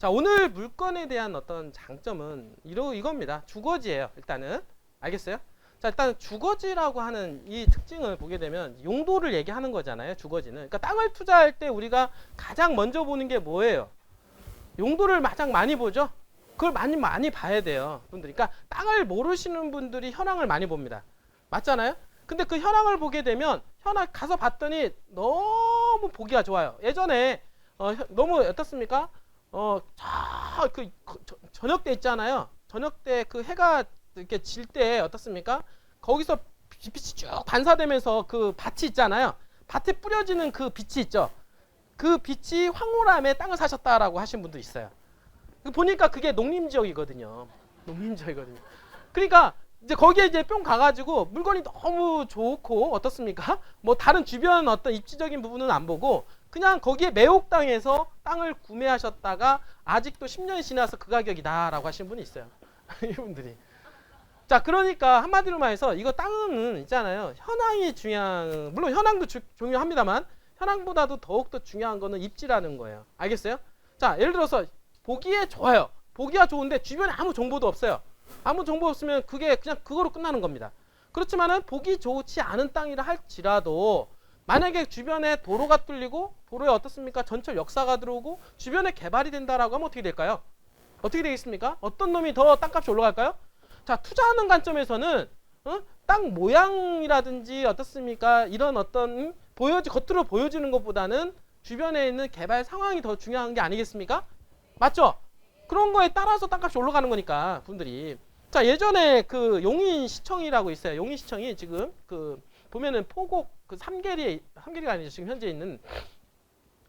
자, 오늘 물건에 대한 어떤 장점은 이겁니다. 주거지예요. 일단은 알겠어요? 자, 일단 주거지라고 하는 이 특징을 보게 되면 용도를 얘기하는 거잖아요. 주거지는. 그러니까 땅을 투자할 때 우리가 가장 먼저 보는 게 뭐예요? 용도를 가장 많이 보죠. 그걸 많이 봐야 돼요, 분들이. 그러니까 땅을 모르시는 분들이 현황을 많이 봅니다. 맞잖아요? 근데 그 현황을 보게 되면 현황 가서 봤더니 너무 보기가 좋아요. 예전에 너무 어떻습니까? 저녁 때 있잖아요. 저녁 때 그 해가 이렇게 질 때 어떻습니까? 거기서 빛이 쭉 반사되면서 그 밭이 있잖아요. 밭에 뿌려지는 그 빛이 있죠. 그 빛이 황홀함에 땅을 사셨다라고 하신 분도 있어요. 보니까 그게 농림지역이거든요. 농림지역이거든요. 그러니까 이제 거기에 이제 뿅 가가지고 물건이 너무 좋고 어떻습니까? 뭐 다른 주변 어떤 입지적인 부분은 안 보고 그냥 거기에 매혹당해서 땅을 구매하셨다가 아직도 10년이 지나서 그 가격이다라고 하시는 분이 있어요. 이분들이. 자, 그러니까 한마디로 말해서 이거 땅은 있잖아요. 현황이 중요한, 물론 현황도 중요합니다만 현황보다도 더욱더 중요한 거는 입지라는 거예요. 알겠어요? 자, 예를 들어서 보기에 좋아요. 보기가 좋은데 주변에 아무 정보도 없어요. 아무 정보 없으면 그게 그냥 그거로 끝나는 겁니다. 그렇지만은 보기 좋지 않은 땅이라 할지라도 만약에 주변에 도로가 뚫리고 도로에 어떻습니까? 전철 역사가 들어오고 주변에 개발이 된다라고 하면 어떻게 될까요? 어떻게 되겠습니까? 어떤 놈이 더 땅값이 올라갈까요? 자, 투자하는 관점에서는 땅 모양이라든지 어떻습니까? 이런 어떤 겉으로 보여지는 것보다는 주변에 있는 개발 상황이 더 중요한 게 아니겠습니까? 맞죠? 그런 거에 따라서 땅값이 올라가는 거니까 분들이. 자, 예전에 그 용인시청이라고 있어요. 용인시청이 지금 그 보면은 포곡 그 삼계리가 아니죠. 지금 현재 있는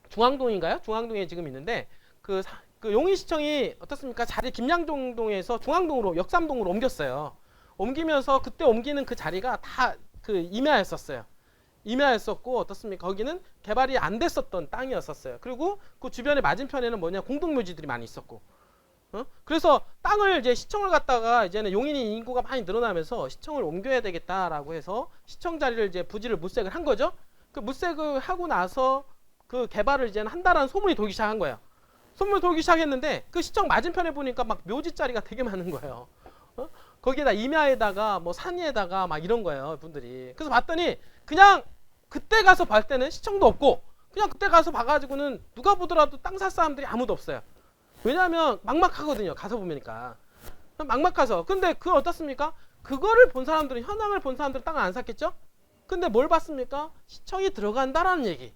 중앙동인가요? 중앙동에 지금 있는데 그 용인시청이 어떻습니까? 자리 김양정동에서 중앙동으로 역삼동으로 옮겼어요. 옮기면서 그때 옮기는 그 자리가 다 그 임야였었어요. 임야였었고 어떻습니까? 거기는 개발이 안 됐었던 땅이었었어요. 그리고 그 주변에 맞은편에는 뭐냐 공동묘지들이 많이 있었고. 그래서 땅을 이제 시청을 갖다가 이제는 용인이 인구가 많이 늘어나면서 시청을 옮겨야 되겠다라고 해서 시청 자리를 이제 부지를 물색을 한 거죠. 그 물색을 하고 나서 그 개발을 이제는 한다라는 소문이 돌기 시작한 거예요. 소문이 돌기 시작했는데 그 시청 맞은편에 보니까 막 묘지 자리가 되게 많은 거예요. 거기에다 임야에다가 뭐 산에다가 막 이런 거예요, 분들이. 그래서 봤더니 그냥 그때 가서 볼 때는 시청도 없고 그냥 그때 가서 봐가지고는 누가 보더라도 땅 살 사람들이 아무도 없어요. 왜냐하면 막막하거든요. 가서 보니까 막막해서. 근데 그 어떻습니까? 그거를 본 사람들은 현황을 본 사람들은 땅을 안 샀겠죠? 근데 뭘 봤습니까? 시청이 들어간다라는 얘기.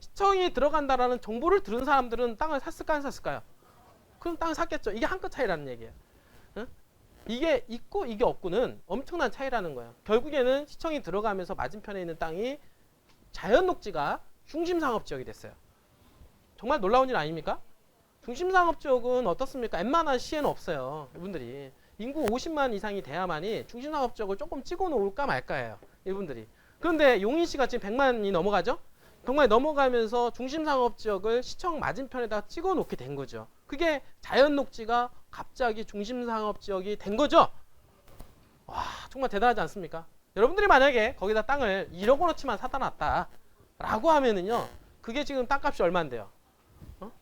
시청이 들어간다라는 정보를 들은 사람들은 땅을 샀을까 안 샀을까요? 그럼 땅을 샀겠죠. 이게 한 끗 차이라는 얘기예요. 이게 있고 이게 없고는 엄청난 차이라는 거예요. 결국에는 시청이 들어가면서 맞은편에 있는 땅이 자연 녹지가 중심상업지역이 됐어요. 정말 놀라운 일 아닙니까? 중심상업지역은 어떻습니까? 웬만한 시에는 없어요. 이분들이. 인구 50만 이상이 돼야만이 중심상업지역을 조금 찍어 놓을까 말까예요. 이분들이. 그런데 용인시가 지금 100만이 넘어가죠? 100만이 넘어가면서 중심상업지역을 시청 맞은편에다 찍어 놓게 된 거죠. 그게 자연 녹지가 갑자기 중심상업지역이 된 거죠. 와, 정말 대단하지 않습니까? 여러분들이 만약에 거기다 땅을 1억 원어치만 사다 놨다 라고 하면은요, 그게 지금 땅값이 얼마인데요?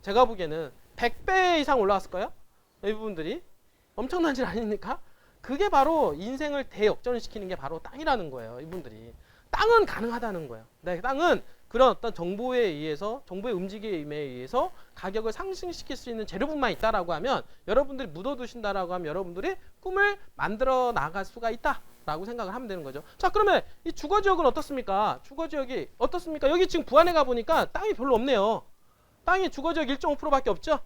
제가 보기에는 100배 이상 올라갔을 거예요. 이 부분들이 엄청난 일 아닙니까? 그게 바로 인생을 대역전을 시키는 게 바로 땅이라는 거예요. 이분들이. 땅은 가능하다는 거예요. 네, 땅은 그런 어떤 정보에 의해서, 정보의 움직임에 의해서 가격을 상승시킬 수 있는 재료분만 있다라고 하면, 여러분들이 묻어두신다라고 하면 여러분들이 꿈을 만들어 나갈 수가 있다라고 생각을 하면 되는 거죠. 자, 그러면 이 주거지역은 어떻습니까? 주거지역이 어떻습니까? 여기 지금 부안에 가보니까 땅이 별로 없네요. 땅이 주거지역 1.5%밖에 없죠?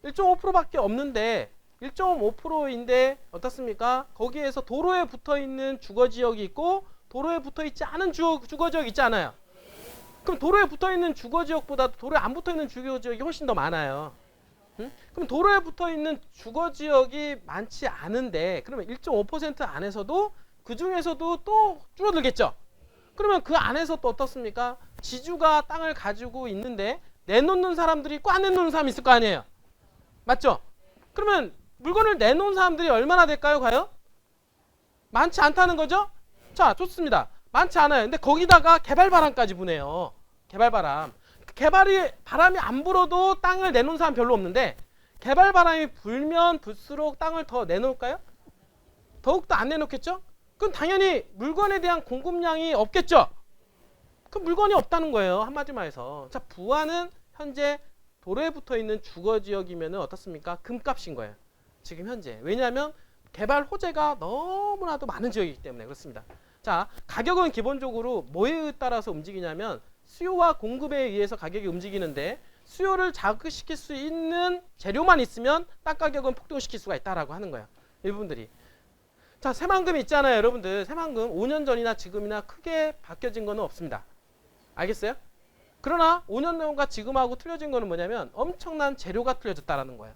1.5%밖에 없는데 1.5%인데 어떻습니까? 거기에서 도로에 붙어있는 주거지역이 있고 도로에 붙어있지 않은 주거지역이 있지 않아요? 그럼 도로에 붙어있는 주거지역보다 도로에 안 붙어있는 주거지역이 훨씬 더 많아요. 응? 그럼 도로에 붙어있는 주거지역이 많지 않은데 그러면 1.5% 안에서도 그 중에서도 또 줄어들겠죠? 그러면 그 안에서 또 어떻습니까? 지주가 땅을 가지고 있는데 내놓는 사람들이 있고 안 내놓는 사람이 있을 거 아니에요. 맞죠? 그러면 물건을 내놓은 사람들이 얼마나 될까요? 과연? 많지 않다는 거죠? 자, 좋습니다. 많지 않아요. 근데 거기다가 개발바람까지 부네요. 개발바람. 바람이 안 불어도 땅을 내놓은 사람 별로 없는데 개발 바람이 불면 불수록 땅을 더 내놓을까요? 더욱더 안 내놓겠죠? 그럼 당연히 물건에 대한 공급량이 없겠죠? 그 물건이 없다는 거예요. 한마디로 해서. 자, 부안은 현재 도로에 붙어 있는 주거지역이면 어떻습니까? 금값인 거예요. 지금 현재. 왜냐하면 개발 호재가 너무나도 많은 지역이기 때문에 그렇습니다. 자, 가격은 기본적으로 뭐에 따라서 움직이냐면 수요와 공급에 의해서 가격이 움직이는데 수요를 자극시킬 수 있는 재료만 있으면 땅 가격은 폭등시킬 수가 있다라고 하는 거예요. 일분들이. 자, 새만금 있잖아요. 여러분들. 새만금 5년 전이나 지금이나 크게 바뀌어진 거는 없습니다. 알겠어요? 그러나 5년 전과 지금하고 틀려진 거는 뭐냐면 엄청난 재료가 틀려졌다라는 거예요.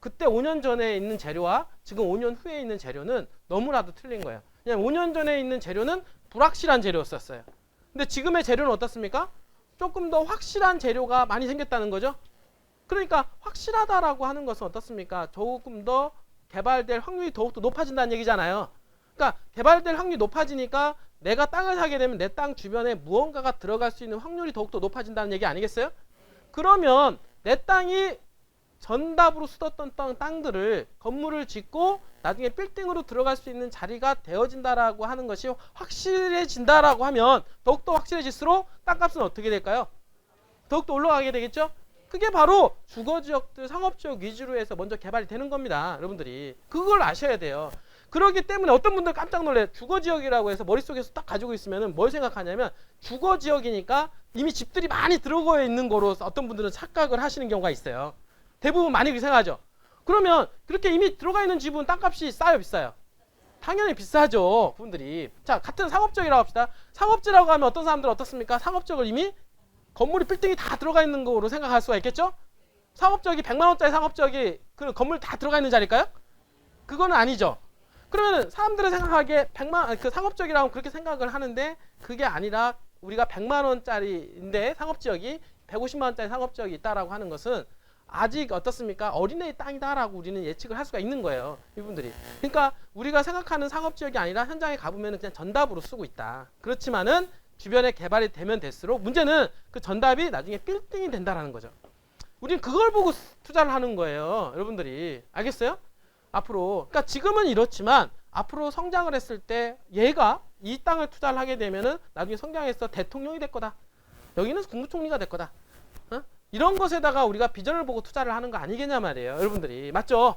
그때 5년 전에 있는 재료와 지금 5년 후에 있는 재료는 너무나도 틀린 거예요. 그냥 5년 전에 있는 재료는 불확실한 재료였었어요. 근데 지금의 재료는 어떻습니까? 조금 더 확실한 재료가 많이 생겼다는 거죠. 그러니까 확실하다라고 하는 것은 어떻습니까? 조금 더 개발될 확률이 더욱더 높아진다는 얘기잖아요. 그러니까 개발될 확률이 높아지니까 내가 땅을 사게 되면 내 땅 주변에 무언가가 들어갈 수 있는 확률이 더욱더 높아진다는 얘기 아니겠어요? 그러면 내 땅이 전답으로 쓰던 땅들을 건물을 짓고 나중에 빌딩으로 들어갈 수 있는 자리가 되어진다라고 하는 것이 확실해진다라고 하면 더욱더 확실해질수록 땅값은 어떻게 될까요? 더욱더 올라가게 되겠죠? 그게 바로 주거지역들, 상업지역 위주로 해서 먼저 개발이 되는 겁니다. 여러분들이. 그걸 아셔야 돼요. 그렇기 때문에 어떤 분들 깜짝 놀래요. 주거지역이라고 해서 머릿속에서 딱 가지고 있으면 뭘 생각하냐면 주거지역이니까 이미 집들이 많이 들어가 있는 거로 어떤 분들은 착각을 하시는 경우가 있어요. 대부분 많이 그렇게 생각하죠. 그러면 그렇게 이미 들어가 있는 집은 땅값이 싸요, 비싸요? 당연히 비싸죠, 분들이. 자, 같은 상업지역이라고 합시다. 상업지라고 하면 어떤 사람들은 어떻습니까? 상업지역을 이미 건물이 빌딩이 다 들어가 있는 거로 생각할 수가 있겠죠? 상업지역이 100만 원짜리 상업지역이 그 건물 다 들어가 있는 자리일까요? 그거는 아니죠. 그러면 사람들은 생각하기에 그 상업지역이라고 그렇게 생각을 하는데 그게 아니라 우리가 100만 원짜리인데 상업지역이 150만 원짜리 상업지역이 있다라고 하는 것은 아직 어떻습니까? 어린애의 땅이다라고 우리는 예측을 할 수가 있는 거예요. 이분들이. 그러니까 우리가 생각하는 상업지역이 아니라 현장에 가보면 그냥 전답으로 쓰고 있다. 그렇지만은 주변에 개발이 되면 될수록 문제는 그 전답이 나중에 빌딩이 된다라는 거죠. 우리는 그걸 보고 투자를 하는 거예요. 여러분들이. 알겠어요? 앞으로. 그러니까 지금은 이렇지만 앞으로 성장을 했을 때 얘가 이 땅을 투자를 하게 되면은 나중에 성장해서 대통령이 될 거다. 여기는 국무총리가 될 거다. 어? 이런 것에다가 우리가 비전을 보고 투자를 하는 거 아니겠냐 말이에요. 여러분들이. 맞죠?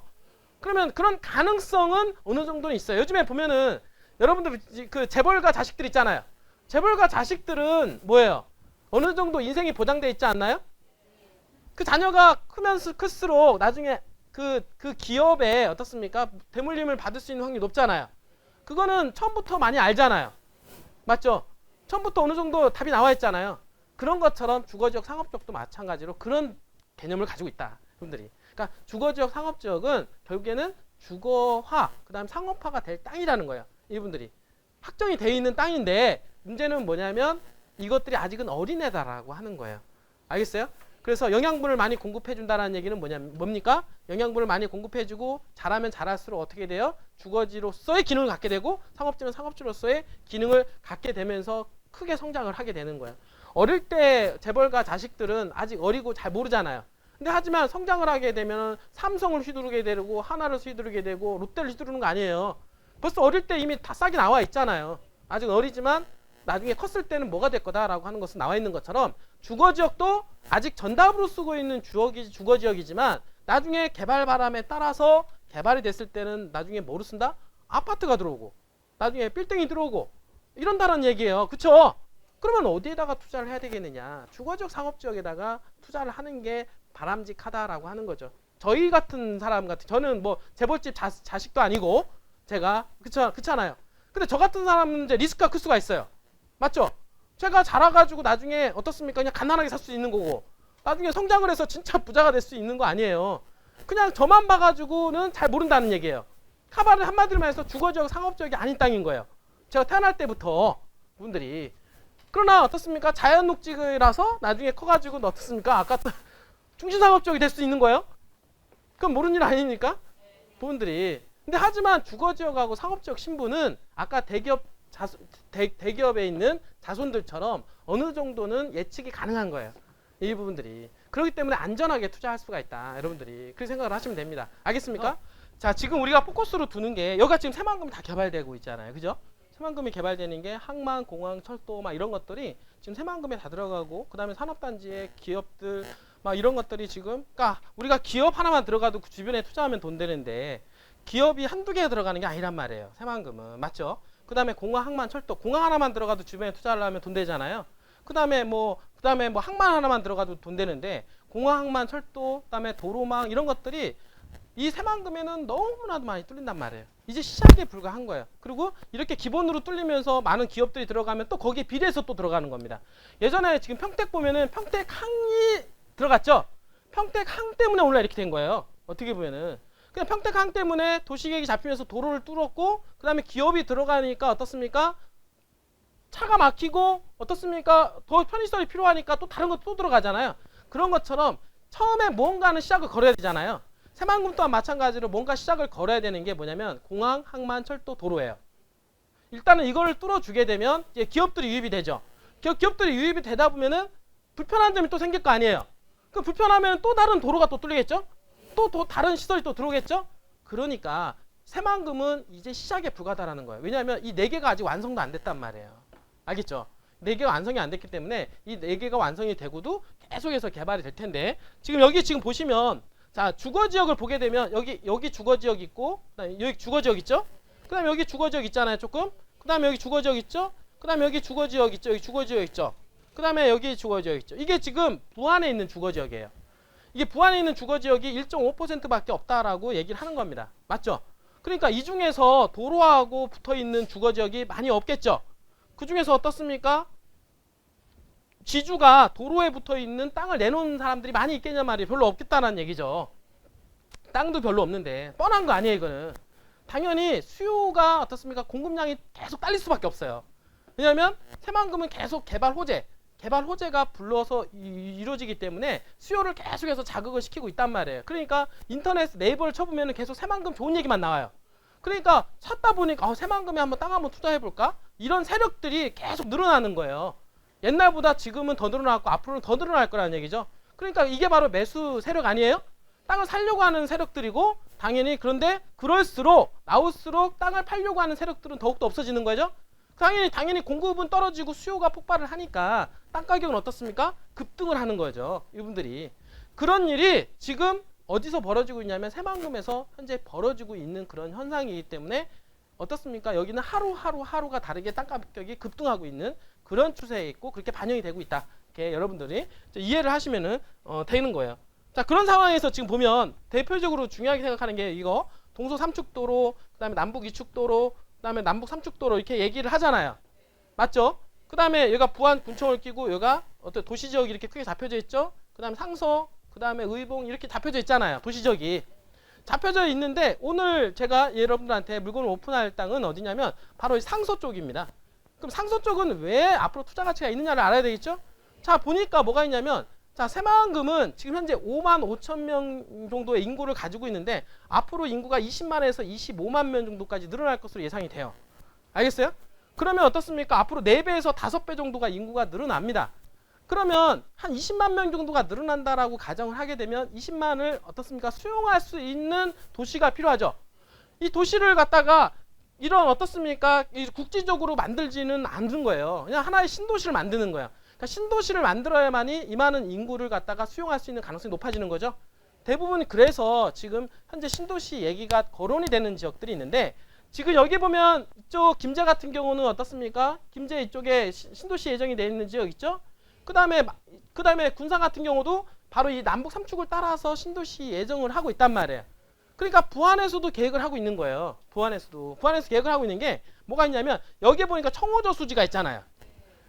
그러면 그런 가능성은 어느 정도는 있어요. 요즘에 보면은 여러분들 그 재벌가 자식들 있잖아요. 재벌가 자식들은 뭐예요? 어느 정도 인생이 보장돼 있지 않나요? 그 자녀가 크면서 클수록 나중에 그 기업에 어떻습니까? 대물림을 받을 수 있는 확률이 높잖아요. 그거는 처음부터 많이 알잖아요. 맞죠? 처음부터 어느 정도 답이 나와 있잖아요. 그런 것처럼 주거지역, 상업지역도 마찬가지로 그런 개념을 가지고 있다. 분들이. 그러니까 주거지역, 상업지역은 결국에는 주거화, 그 다음 상업화가 될 땅이라는 거예요. 이분들이. 확정이 되어 있는 땅인데 문제는 뭐냐면 이것들이 아직은 어린애다라고 하는 거예요. 알겠어요? 그래서 영양분을 많이 공급해준다는 얘기는 뭡니까? 영양분을 많이 공급해주고 자라면 자랄수록 어떻게 돼요? 주거지로서의 기능을 갖게 되고 상업지는 상업지로서의 기능을 갖게 되면서 크게 성장을 하게 되는 거예요. 어릴 때 재벌가 자식들은 아직 어리고 잘 모르잖아요. 근데 하지만 성장을 하게 되면 삼성을 휘두르게 되고 하나를 휘두르게 되고 롯데를 휘두르는 거 아니에요. 벌써 어릴 때 이미 다 싹이 나와 있잖아요. 아직 어리지만 나중에 컸을 때는 뭐가 될 거다라고 하는 것은 나와 있는 것처럼 주거지역도 아직 전답으로 쓰고 있는 주거지역이지만 나중에 개발 바람에 따라서 개발이 됐을 때는 나중에 뭐로 쓴다? 아파트가 들어오고 나중에 빌딩이 들어오고 이런다는 얘기예요. 그쵸? 그러면 어디에다가 투자를 해야 되겠느냐? 주거지역, 상업지역에다가 투자를 하는 게 바람직하다라고 하는 거죠. 저희 같은 사람 저는 뭐 재벌집 자식도 아니고 제가 그렇잖아요. 근데 저 같은 사람은 이제 리스크가 클 수가 있어요. 맞죠? 제가 자라가지고 나중에 어떻습니까? 그냥 가난하게 살 수 있는 거고 나중에 성장을 해서 진짜 부자가 될 수 있는 거 아니에요. 그냥 저만 봐가지고는 잘 모른다는 얘기예요. 카바를 한마디로 해서 주거지역, 상업지역이 아닌 땅인 거예요. 제가 태어날 때부터 분들이. 그러나 어떻습니까? 자연 녹지라서 나중에 커가지고 어떻습니까? 아까 중심상업지역이 될 수 있는 거예요? 그건 모르는 일 아닙니까? 분들이. 근데 하지만 주거지역하고 상업지역 신분은 아까 대기업에 있는 자손들처럼 어느 정도는 예측이 가능한 거예요. 이 부분들이. 그렇기 때문에 안전하게 투자할 수가 있다. 여러분들이 그렇게 생각을 하시면 됩니다. 알겠습니까? 자, 지금 우리가 포커스로 두는 게 여기가 지금 새만금이 다 개발되고 있잖아요. 그죠? 새만금이 개발되는 게 항만, 공항, 철도 막 이런 것들이 지금 새만금에 다 들어가고, 그 다음에 산업단지의 기업들 막 이런 것들이 지금, 그러니까 우리가 기업 하나만 들어가도 그 주변에 투자하면 돈 되는데 기업이 한두 개 들어가는 게 아니란 말이에요. 새만금은. 맞죠? 그 다음에 공항, 항만, 철도, 공항 하나만 들어가도 주변에 투자하려면 돈 되잖아요. 그 다음에 뭐 항만 하나만 들어가도 돈 되는데 공항, 항만, 철도, 그 다음에 도로망 이런 것들이 이 새만금에는 너무나도 많이 뚫린단 말이에요. 이제 시작에 불과한 거예요. 그리고 이렇게 기본으로 뚫리면서 많은 기업들이 들어가면 또 거기에 비례해서 또 들어가는 겁니다. 예전에 지금 평택 보면은 평택항이 들어갔죠. 평택항 때문에 오늘 이렇게 된 거예요. 어떻게 보면은 그냥 평택항 때문에 도시계획이 잡히면서 도로를 뚫었고, 그 다음에 기업이 들어가니까 어떻습니까? 차가 막히고 어떻습니까? 더 편의시설이 필요하니까 또 다른 것도 또 들어가잖아요. 그런 것처럼 처음에 뭔가는 시작을 걸어야 되잖아요. 새만금 또한 마찬가지로 뭔가 시작을 걸어야 되는 게 뭐냐면 공항, 항만, 철도, 도로예요. 일단은 이걸 뚫어주게 되면 이제 기업들이 유입이 되죠. 기업들이 유입이 되다 보면은 불편한 점이 또 생길 거 아니에요. 그 불편하면 또 다른 도로가 또 뚫리겠죠? 또 다른 시설이 또 들어오겠죠? 그러니까 새만금은 이제 시작에 불과하다는 거예요. 왜냐하면 이 4개가 아직 완성도 안 됐단 말이에요. 알겠죠? 4개가 완성이 안 됐기 때문에 이 4개가 완성이 되고도 계속해서 개발이 될 텐데, 지금 여기 지금 보시면 자, 주거지역을 보게 되면 여기 주거지역 있고, 여기 주거지역 있죠? 그 다음에 여기 주거지역 있잖아요, 조금. 그 다음에 여기 주거지역 있죠? 그 다음에 여기 주거지역 있죠? 여기 주거지역 있죠? 그 다음에 여기 주거지역 있죠? 이게 지금 부안에 있는 주거지역이에요. 이게 부안에 있는 주거지역이 1.5%밖에 없다라고 얘기를 하는 겁니다. 맞죠? 그러니까 이 중에서 도로하고 붙어있는 주거지역이 많이 없겠죠? 그 중에서 어떻습니까? 지주가 도로에 붙어있는 땅을 내놓은 사람들이 많이 있겠냐 말이에요. 별로 없겠다는 얘기죠. 땅도 별로 없는데 뻔한 거 아니에요. 이거는 당연히 수요가 어떻습니까? 공급량이 계속 딸릴 수밖에 없어요. 왜냐하면 새만금은 계속 개발 호재가 불러서 이루어지기 때문에 수요를 계속해서 자극을 시키고 있단 말이에요. 그러니까 인터넷 네이버를 쳐보면 계속 새만금 좋은 얘기만 나와요. 그러니까 찾다 보니까 새만금에 한번 땅 한번 투자해볼까? 이런 세력들이 계속 늘어나는 거예요. 옛날보다 지금은 더 늘어나고 앞으로는 더 늘어날 거라는 얘기죠. 그러니까 이게 바로 매수 세력 아니에요? 땅을 살려고 하는 세력들이고, 당연히 그런데 나올수록 땅을 팔려고 하는 세력들은 더욱더 없어지는 거죠. 당연히 공급은 떨어지고 수요가 폭발을 하니까 땅 가격은 어떻습니까? 급등을 하는 거죠. 이분들이. 그런 일이 지금 어디서 벌어지고 있냐면 새만금에서 현재 벌어지고 있는 그런 현상이기 때문에 어떻습니까? 여기는 하루가 다르게 땅 가격이 급등하고 있는 그런 추세에 있고, 그렇게 반영이 되고 있다. 이렇게 여러분들이 이해를 하시면은 되는 거예요. 자, 그런 상황에서 지금 보면 대표적으로 중요하게 생각하는 게 이거 동서 3축도로, 그다음에 남북 2축도로, 그다음에 남북 3축도로 이렇게 얘기를 하잖아요. 맞죠? 그다음에 여기가 부안 군청을 끼고 여기가 어떤 도시지역이 이렇게 크게 잡혀져 있죠. 그다음에 상서, 그다음에 의봉 이렇게 잡혀져 있잖아요. 도시지역이 잡혀져 있는데, 오늘 제가 여러분들한테 물건을 오픈할 땅은 어디냐면 바로 이 상서 쪽입니다. 그럼 상서 쪽은 왜 앞으로 투자 가치가 있느냐를 알아야 되겠죠? 자, 보니까 뭐가 있냐면, 자, 새만금은 지금 현재 5만 5천 명 정도의 인구를 가지고 있는데 앞으로 인구가 20만에서 25만 명 정도까지 늘어날 것으로 예상이 돼요. 알겠어요? 그러면 어떻습니까? 앞으로 4배에서 5배 정도가 인구가 늘어납니다. 그러면 한 20만 명 정도가 늘어난다라고 가정을 하게 되면 20만을 어떻습니까? 수용할 수 있는 도시가 필요하죠. 이 도시를 갖다가 이런 어떻습니까? 국지적으로 만들지는 않는 거예요. 그냥 하나의 신도시를 만드는 거예요. 그러니까 신도시를 만들어야만이 이 많은 인구를 갖다가 수용할 수 있는 가능성이 높아지는 거죠. 대부분 그래서 지금 현재 신도시 얘기가 거론이 되는 지역들이 있는데, 지금 여기 보면 이쪽 김제 같은 경우는 어떻습니까? 김제 이쪽에 신도시 예정이 되어 있는 지역 있죠? 그 다음에 군산 같은 경우도 바로 이 남북 3축을 따라서 신도시 예정을 하고 있단 말이에요. 그러니까 부안에서도 계획을 하도 있는 거예요. 부안에서 계획을 하고 있는 게 뭐가 있냐면, 여기에 보니까 청호저 수지가 있잖아요.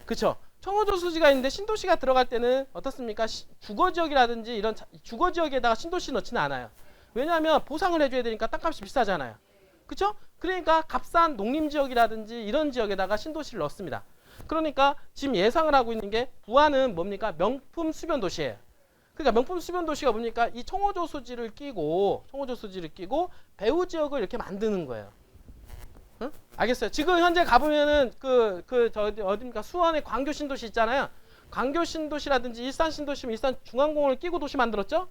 그쵸? 청호저 수지가 있는데 신도시가 들어갈 때는 어떻습니까? 주거지역이라든지 이런 주거지역에다가 신도시 넣지는 않아요. 왜냐하면 보상을 해줘야 되니까 땅값이 비싸잖아요. 그쵸? 그러니까 값싼 농림지역이라든지 이런 지역에다가 신도시를 넣습니다. 그러니까 지금 예상을 하고 있는 게, 부안은 뭡니까? 명품 수변 도시예요. 그러니까 명품 수변 도시가 뭡니까? 이 청호저 수지를 끼고 배후 지역을 이렇게 만드는 거예요. 응? 알겠어요? 지금 현재 가보면은 어디입니까? 수원의 광교 신도시 있잖아요. 광교 신도시라든지 일산 신도시면 일산 중앙공원을 끼고 도시 만들었죠.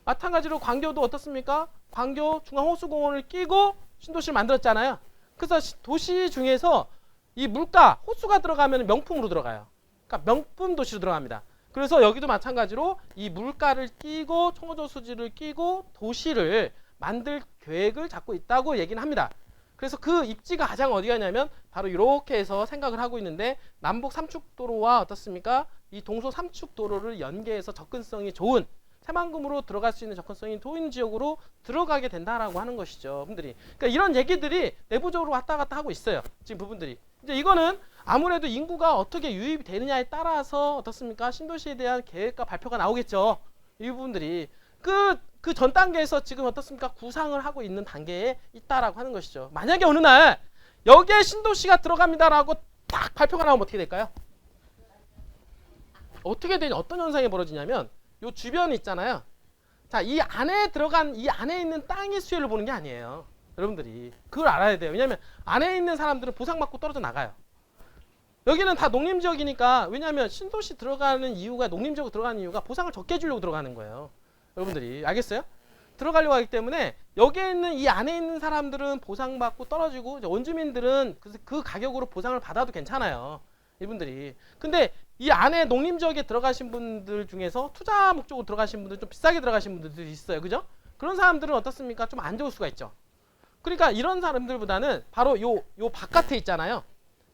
마찬가지로 광교도 어떻습니까? 광교 중앙호수공원을 끼고 신도시를 만들었잖아요. 그래서 도시 중에서 이 물가, 호수가 들어가면 명품으로 들어가요. 그러니까 명품 도시로 들어갑니다. 그래서 여기도 마찬가지로 이 물가를 끼고 청호조 수지를 끼고 도시를 만들 계획을 잡고 있다고 얘기는 합니다. 그래서 그 입지가 가장 어디가 있냐면 바로 이렇게 해서 생각을 하고 있는데 남북 삼축도로와 어떻습니까? 이 동서 삼축도로를 연계해서 접근성이 좋은 새만금으로 들어갈 수 있는 접근성이 좋은 지역으로 들어가게 된다라고 하는 것이죠. 분들이. 그러니까 이런 얘기들이 내부적으로 왔다 갔다 하고 있어요. 지금 부분들이. 이제 이거는 아무래도 인구가 어떻게 유입이 되느냐에 따라서 어떻습니까? 신도시에 대한 계획과 발표가 나오겠죠. 이 부분들이. 그 전 단계에서 지금 어떻습니까? 구상을 하고 있는 단계에 있다라고 하는 것이죠. 만약에 어느 날 여기에 신도시가 들어갑니다라고 딱 발표가 나오면 어떻게 될까요? 어떻게 되냐? 어떤 현상이 벌어지냐면 요 주변이 있잖아요. 자, 이 안에 들어간 이 안에 있는 땅의 수혜를 보는 게 아니에요. 여러분들이 그걸 알아야 돼요. 왜냐하면 안에 있는 사람들은 보상받고 떨어져 나가요. 여기는 다 농림지역이니까 왜냐하면 신도시 들어가는 이유가 농림지역으로 들어가는 이유가 보상을 적게 주려고 들어가는 거예요. 여러분들이 알겠어요? 들어가려고 하기 때문에 여기에 있는 이 안에 있는 사람들은 보상받고 떨어지고 원주민들은 그 가격으로 보상을 받아도 괜찮아요. 이분들이. 근데 이 안에 농림지역에 들어가신 분들 중에서 투자 목적으로 들어가신 분들 좀 비싸게 들어가신 분들도 있어요. 그죠? 그런 사람들은 어떻습니까? 좀 안 좋을 수가 있죠. 그러니까 이런 사람들보다는 바로 요 바깥에 있잖아요.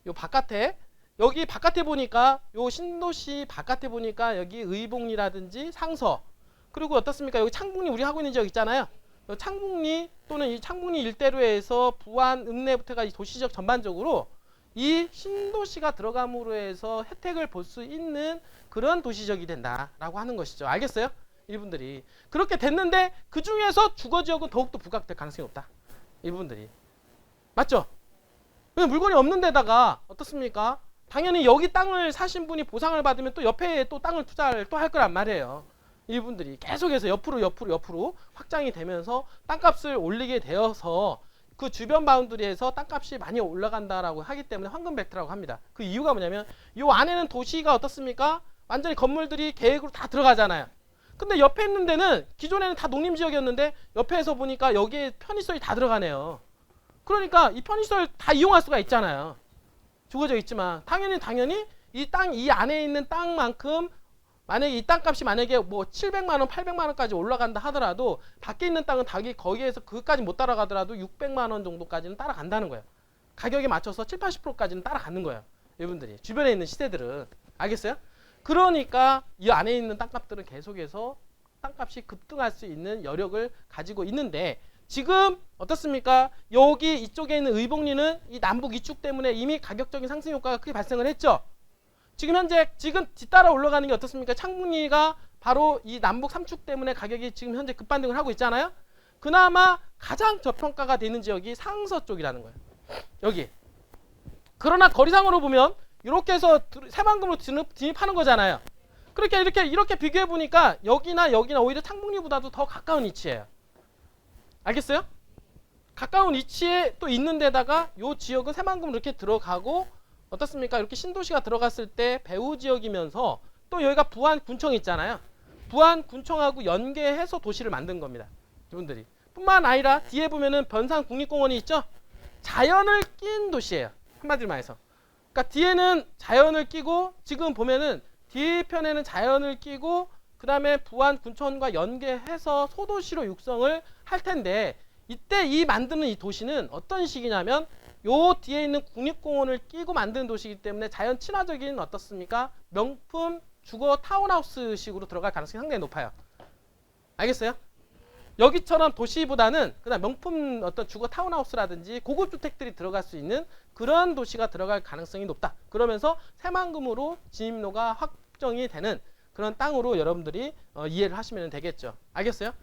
요 바깥에 여기 바깥에 보니까 요 신도시 바깥에 보니까 여기 의봉리라든지 상서 그리고 어떻습니까? 여기 창북리 우리 하고 있는 지역 있잖아요. 창북리 또는 이 창북리 일대로 해서 부안, 읍내부터가 이 도시지역 전반적으로 이 신도시가 들어감으로 해서 혜택을 볼 수 있는 그런 도시지역이 된다라고 하는 것이죠. 알겠어요? 이분들이. 그렇게 됐는데 그 중에서 주거지역은 더욱더 부각될 가능성이 없다. 이분들이. 맞죠? 물건이 없는 데다가 어떻습니까? 당연히 여기 땅을 사신 분이 보상을 받으면 또 옆에 또 땅을 투자를 또 할 거란 말이에요. 이분들이 계속해서 옆으로 확장이 되면서 땅값을 올리게 되어서 그 주변 바운드리에서 땅값이 많이 올라간다라고 하기 때문에 황금 벨트라고 합니다. 그 이유가 뭐냐면 이 안에는 도시가 어떻습니까? 완전히 건물들이 계획으로 다 들어가잖아요. 근데 옆에 있는 데는 기존에는 다 농림지역이었는데 옆에서 보니까 여기에 편의시설이 다 들어가네요. 그러니까 이 편의시설 다 이용할 수가 있잖아요. 주거지역 있지만 당연히 이 안에 있는 땅만큼 만약에 이 땅값이 만약에 뭐 700만 원, 800만 원까지 올라간다 하더라도 밖에 있는 땅은 거기에서 그것까지 못 따라가더라도 600만 원 정도까지는 따라간다는 거예요. 가격에 맞춰서 7, 80%까지는 따라가는 거예요. 이분들이 주변에 있는 시세들은. 알겠어요? 그러니까 이 안에 있는 땅값들은 계속해서 땅값이 급등할 수 있는 여력을 가지고 있는데 지금 어떻습니까? 여기 이쪽에 있는 의봉리는 이 남북 이축 때문에 이미 가격적인 상승 효과가 크게 발생을 했죠. 지금 뒤따라 올라가는 게 어떻습니까? 창북리가 바로 이 남북 삼축 때문에 가격이 지금 현재 급반등을 하고 있잖아요. 그나마 가장 저평가가 되는 지역이 상서 쪽이라는 거예요. 여기. 그러나 거리상으로 보면 이렇게 해서 새만금으로 진입하는 거잖아요. 그렇게 이렇게 비교해 보니까 여기나 오히려 창북리보다도 더 가까운 위치예요. 알겠어요? 가까운 위치에 또 있는 데다가 이 지역은 새만금으로 이렇게 들어가고 어떻습니까? 이렇게 신도시가 들어갔을 때 배후 지역이면서 또 여기가 부안군청 있잖아요. 부안군청하고 연계해서 도시를 만든 겁니다. 이분들이. 뿐만 아니라 뒤에 보면은 변산국립공원이 있죠? 자연을 낀 도시예요. 한마디로 말해서. 그러니까 뒤에는 자연을 끼고 지금 보면은 뒤편에는 자연을 끼고 그 다음에 부안군청과 연계해서 소도시로 육성을 할 텐데 이때 만드는 이 도시는 어떤 식이냐면 요 뒤에 있는 국립공원을 끼고 만든 도시이기 때문에 자연 친화적인 어떻습니까? 명품 주거 타운하우스 식으로 들어갈 가능성이 상당히 높아요. 알겠어요? 여기처럼 도시보다는 그냥 명품 어떤 주거 타운하우스라든지 고급 주택들이 들어갈 수 있는 그런 도시가 들어갈 가능성이 높다. 그러면서 새만금으로 진입로가 확정이 되는 그런 땅으로 여러분들이 이해를 하시면 되겠죠. 알겠어요?